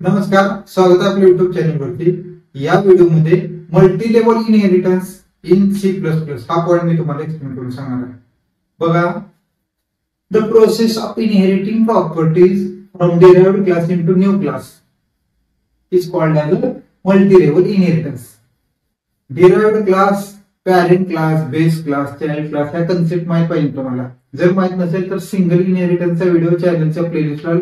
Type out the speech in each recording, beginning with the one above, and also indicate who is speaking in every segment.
Speaker 1: नमस्कार, स्वागत आहे आपल्या युट्यूब चॅनलवरती। या व्हिडिओमध्ये multi level inheritance in C plus plus हा पॉइंट मी तुम्हाला एक्सप्लेन करून सांगणार आहे। बघा, the process of inheriting properties from derived class into new class is called as multi level inheritance. Derived class, parent class, base class, child class हा concept माहित पाहिजे तुम्हाला। जर माहित नसेल तर सिंगल इनहेरिटन्सचा व्हिडिओ चॅनलच्या प्लेलिस्टला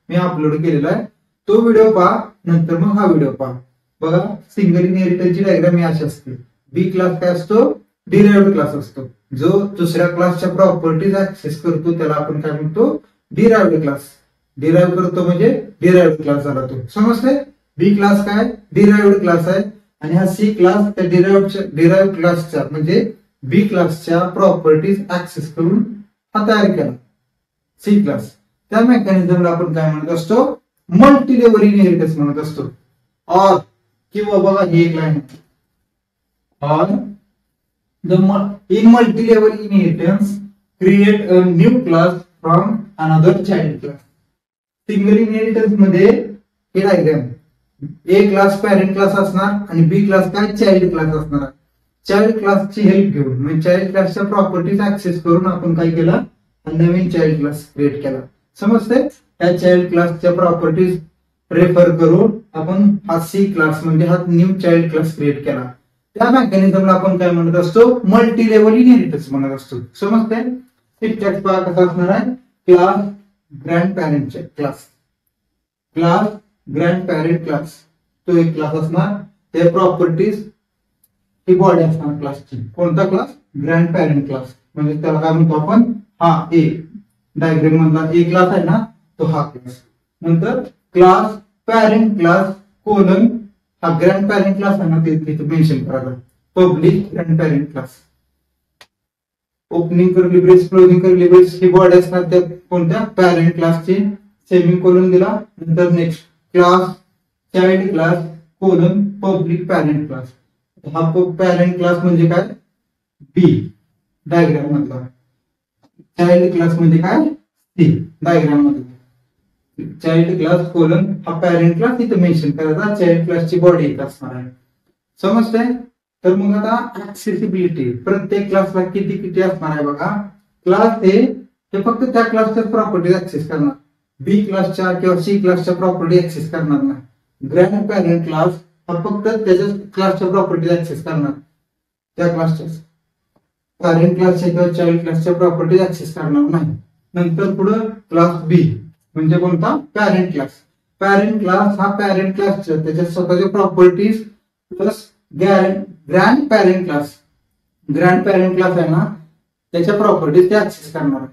Speaker 1: मी अपलोड केलेला आहे, तो व्हिडिओ पहा, नंतर मग हा व्हिडिओ पहा। बघा, सिंगल इनहेरिटन्सची डायग्राम ही अशी असते। बी क्लास काय असतो? डिराइव्ड क्लास असतो। जो दुसऱ्या क्लासच्या प्रॉपर्टीज ऍक्सेस करतो त्याला आपण काय म्हणतो? Derived class. डिराइव्ह करतो म्हणजे डिराइव्ड क्लास झाला तो। समजते? बी क्लास काय? डिराइव्ड क्लास आहे आणि हा सी क्लास त्या डिराइव्ड क्लासच्या म्हणजे बी क्लासच्या प्रॉपर्टीज ऍक्सेस करून हा तयार केला सी क्लास। त्या मेकॅनिझमला आपण काय म्हणत असतो? मल्टी लेवल इनहेरिटन्स म्हणत असतो। और किंवा बघा ही एक लाईन, और in multi-level inheritance create a new class from another child class। Single inheritance मध्ये हे डायग्राम, ए क्लास पॅरेंट क्लास असणार आणि बी क्लास काय? चाइल्ड क्लास असणार। चाइल्ड क्लासची हेल्प घेऊन म्हणजे चाइल्ड क्लासच्या प्रॉपर्टीज ऍक्सेस करून आपण काय केला? नवीन चाइल्ड क्लास क्रिएट केला। समजते? त्या चाइल्ड क्लासच्या प्रॉपर्टीज रेफर करून आपण हा सी क्लास म्हणजे हा न्यू चाइल्ड क्लास क्रिएट केला। त्या मेकॅनिझमला आपण काय म्हणत असतो? मल्टी लेवल इनहेरिटन्स म्हणत असतो। समजते? सिंटॅक्स पहा कसा असणार आहे? क्लास ग्रँड पॅरेंटचे class, class grandparent class तो एक क्लास असणार। त्या प्रॉपर्टीज ही बॉडी असणार क्लासची। कोणता क्लास? Grandparent class. म्हणजे त्याला काय म्हणतो आपण? हा ए डायग्राम मधला ए क्लास आहे ना, तो हा क्लास। नंतर क्लास पॅरेंट क्लास कोलन हा ग्रँड पॅरेंट क्लास आहे ना, ते मेन्शन करायला public grandparent class. Opening curly brace, closing curly brace ही बॉडी असणार त्या कोणत्या? पॅरेंट क्लासची। सेमीकोलन दिला, नंतर next class child class colon public parent class. हा पॅरेंट क्लास म्हणजे काय? बी डायग्राम मधला। चाइल्ड क्लास म्हणजे काय? सी डायग्राम मधला। चाइल्ड क्लास कोलन हा पॅरेंट क्लास इथे मेन्शन करायचा, चाइल्ड क्लासची बॉडी इथे असणार आहे। समजते? तर मग आता ऍक्सेसिबिलिटी प्रत्येक क्लासला किती किती असणार आहे बघा। क्लास हे फक्त त्या क्लासच्या प्रॉपर्टी ऍक्सेस करणार, बी क्लासच्या किंवा सी क्लासच्या प्रॉपर्टी ऍक्सेस करणार नाही। ग्रँड पॅरेंट क्लास हा फक्त त्याच्या क्लासच्या प्रॉपर्टी ऍक्सेस करणार, त्या क्लासच्या पॅरेंट क्लासच्या किंवा चाइल्ड क्लासच्या प्रॉपर्टी ऍक्सेस करणार नाही। नंतर पुढे क्लास बी म्हणजे कोणता? Parent class. पॅरेंट क्लास हा पॅरेंट क्लासच्या त्याच्या स्वतःच्या properties plus grand parent class, grandparent class आहे ना त्याच्या प्रॉपर्टीज ते ऍक्सेस करणार।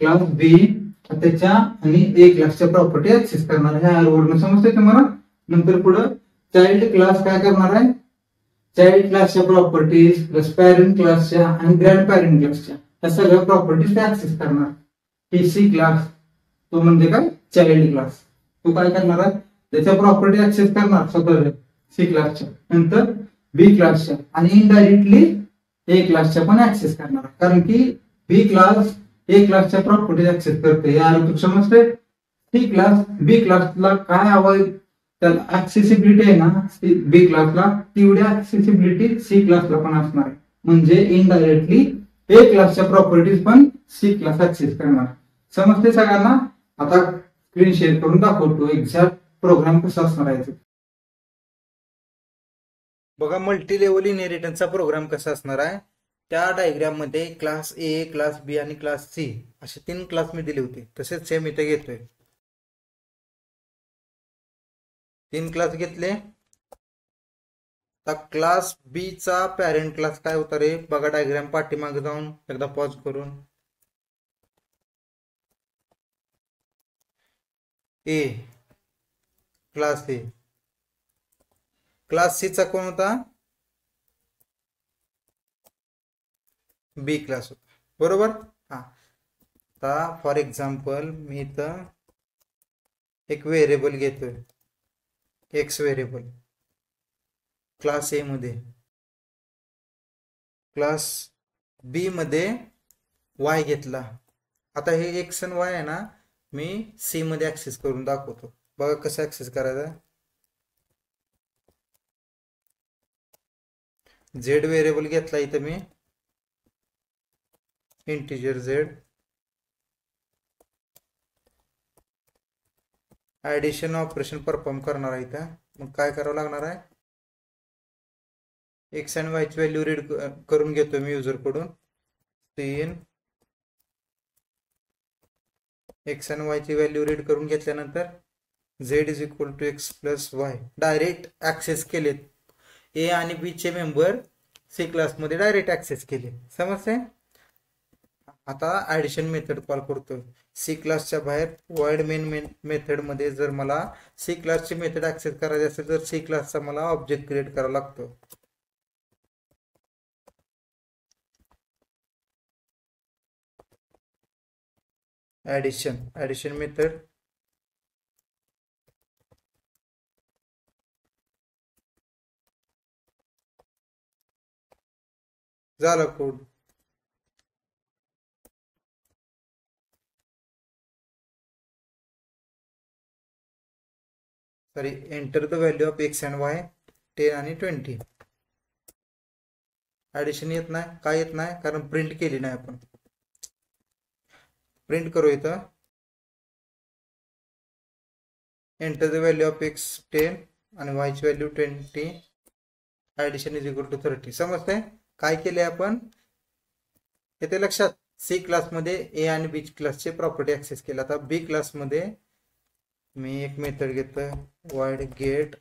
Speaker 1: क्लास बी त्याच्या आणि ए क्लासच्या प्रॉपर्टी ऍक्सेस करणार आहे। ह्या वरून समजते तुम्हाला? नंतर पुढे चाइल्ड क्लास काय करणार आहे? चाइल्ड क्लासच्या प्रॉपर्टीज प्लस पॅरेंट क्लासच्या आणि ग्रँड पॅरेंट क्लासच्या या सगळ्या प्रॉपर्टीज ऍक्सेस करणार। ही सी क्लास तो म्हणजे काय? Child class. तो काय करणार आहे? त्याच्या प्रॉपर्टी ऍक्सेस करणार स्वतः सी क्लासच्या, नंतर बी क्लासच्या आणि इनडायरेक्टली ए क्लासच्या पण ऍक्सेस करणार, कारण की बी क्लास ए क्लासच्या प्रॉपर्टी ऍक्सेस करते। यार तू समजते? सी क्लास बी क्लासला काय हवंय त्याला ऍक्सेसिबिलिटी आहे ना बी क्लासला, तेवढी ऍक्सेसिबिलिटी सी क्लासला पण असणार आहे। म्हणजे इनडायरेक्टली ए क्लासच्या प्रॉपर्टीज पण सी क्लास ऍक्सेस करणार। समजते सगळ्यांना? आता स्क्रीन शेअर करून दाखवतो एक्झॅक्ट प्रोग्राम कसा असणार आहे। बघा, मल्टी लेवल इनहेरिटन्सचा प्रोग्राम कसा असणार आहे। त्या डायग्राम मध्ये क्लास ए, क्लास बी आणि क्लास सी असे 3 क्लास मी दिले होते, तसेच सेम इथे घेतोय। 3 क्लास घेतले। आता क्लास बी चा पॅरेंट क्लास काय होता रे? बघा डायग्राम पाठीमागे जाऊन एकदा पॉज करून। ए क्लास ए, क्लास सी चा कोण होता? बी क्लास होता, बरोबर? हा, आता फॉर एक्झाम्पल मी इथं एक व्हेरिएबल घेतोय, एक्स व्हेरिएबल क्लास ए मध्ये, क्लास बी मध्ये वाय घेतला। आता हे एक्स आणि वाय आहे ना मी सी मध्ये ऍक्सेस करून दाखवतो। बघा कसं ऍक्सेस करायचा. झेड व्हेरिएबल घेतला इथं मी, integer Z. Addition operation perform करणार आहे इथं. मग काय करावं लागणार आहे, एक्स आणि वायची व्हॅल्यू रीड करून घेतो मी युजर कडून. 3 एक्स आणि वायची व्हॅल्यू रीड करून घेतल्यानंतर Z is equal to X plus Y direct access केलेत. ए आणि बी चे मेंबर सी क्लासमध्ये डायरेक्ट ऍक्सेस केले. समजते. आता ऍडिशन मेथड कॉल करतोय सी क्लासच्या बाहेर. वॉइड मेन मेथड मध्ये जर मला सी क्लासची मेथड ऍक्सेस करायची असेल तर सी क्लासचा मला ऑब्जेक्ट क्रिएट करावा लागतो. ऍडिशन मेथड झाला code. Sorry, enter the value of x and Y 10 आणि 20. ऍडिशन येत नाही. काय येत नाही, कारण प्रिंट केली नाही आपण. प्रिंट करू इथं, enter the value of X 10 आणि वायची value 20. Addition is equal to 30. समजतंय काय केले आपण येते लक्षात. सी क्लासमध्ये ए आणि बी क्लासचे प्रॉपर्टी ऍक्सेस केला. आता बी क्लासमध्ये मी एक मेथड घेतोय void गेट,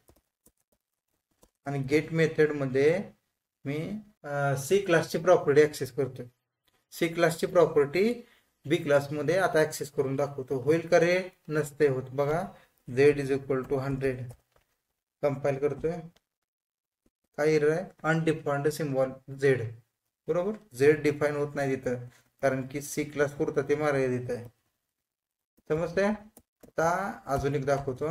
Speaker 1: आणि गेट मेथड मध्ये मी सी क्लासची प्रॉपर्टी ऍक्सेस करतोय. सी क्लासची प्रॉपर्टी बी क्लासमध्ये आता ऍक्सेस करून दाखवतो. होईल का रे? नसते होत. बघा Z is equal to 100. Compile करतोय. काय एरर आहे, अनडिफाइंड सिम्बॉल झेड. बरोबर, झेड डिफाईन होत नाही तिथं, कारण की सी क्लास पुरतं ते मर्यादित आहे. समजतंय. आता अजून एक दाखवतो.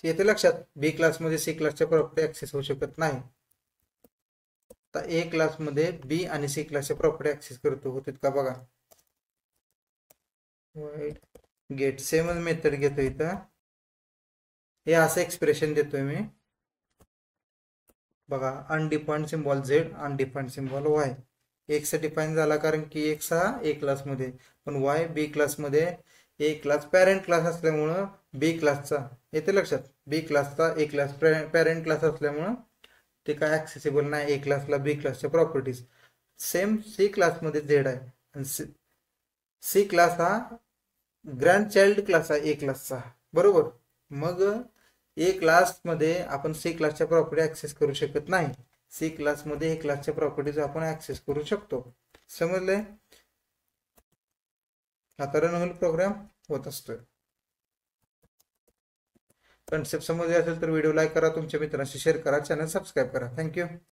Speaker 1: येते लक्षात, बी क्लासमध्ये सी क्लासच्या प्रॉपर्टी ऍक्सेस होऊ शकत नाही. आता ए क्लासमध्ये बी आणि सी क्लासच्या प्रॉपर्टी ऍक्सेस करतो. होतात का बघा. गेट सेमच मेथड घेतो इथं. हे असं एक्सप्रेशन देतोय मी. बघा, undefined symbol Z, undefined symbol Y. X define झाला कारण की एक्स हा ए क्लासमध्ये, पण वाय बी क्लासमध्ये. ए क्लास पॅरेंट क्लास असल्यामुळं बी क्लासचा, येते लक्षात, बी क्लासचा ए क्लास पॅरेंट क्लास असल्यामुळं ते काय ऍक्सेसिबल नाही ए क्लासला बी क्लासच्या प्रॉपर्टीज. सेम सी क्लासमध्ये झेड आहे, आणि सी क्लास हा ग्रँड चाइल्ड क्लास आहे ए क्लासचा. बरोबर, मग ए क्लासमध्ये आपण सी क्लासच्या प्रॉपर्टी ऍक्सेस करू शकत नाही. सी क्लासमध्ये ए क्लासच्या प्रॉपर्टीज आपण ऍक्सेस करू शकतो. समजलंय. आता रन होईल प्रोग्राम, होत असतोय. कन्सेप्ट समजले असेल तर व्हिडिओ लाईक करा, तुमच्या मित्रांशी शेअर करा, चॅनल सबस्क्राईब करा. थँक्यू.